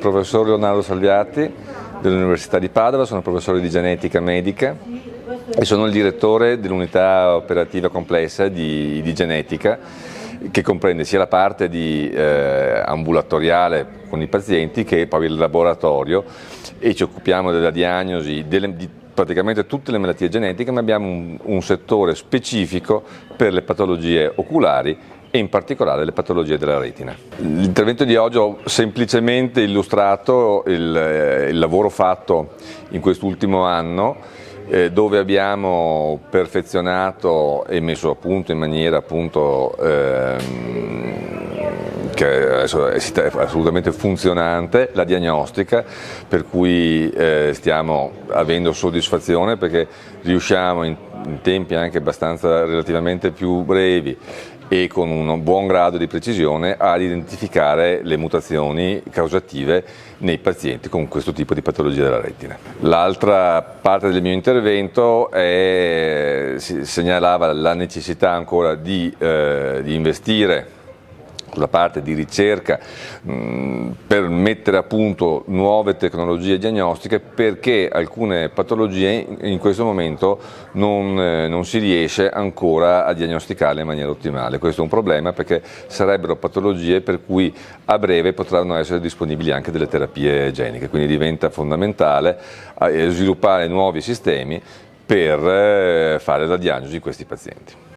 Professor Leonardo Salviati dell'Università di Padova, sono professore di genetica medica e sono il direttore dell'unità operativa complessa di genetica, che comprende sia la parte ambulatoriale con i pazienti che poi il laboratorio, e ci occupiamo della diagnosi di praticamente tutte le malattie genetiche, ma abbiamo un settore specifico per le patologie oculari e in particolare le patologie della retina. L'intervento di oggi ho semplicemente illustrato il lavoro fatto in quest'ultimo anno, dove abbiamo perfezionato e messo a punto in maniera che adesso è assolutamente funzionante la diagnostica, per cui stiamo avendo soddisfazione perché riusciamo in tempi anche abbastanza relativamente più brevi e con un buon grado di precisione ad identificare le mutazioni causative nei pazienti con questo tipo di patologia della retina. L'altra parte del mio intervento segnalava la necessità ancora di investire sulla parte di ricerca per mettere a punto nuove tecnologie diagnostiche, perché alcune patologie in questo momento non si riesce ancora a diagnosticarle in maniera ottimale. Questo è un problema, perché sarebbero patologie per cui a breve potranno essere disponibili anche delle terapie geniche, quindi diventa fondamentale sviluppare nuovi sistemi per fare la diagnosi di questi pazienti.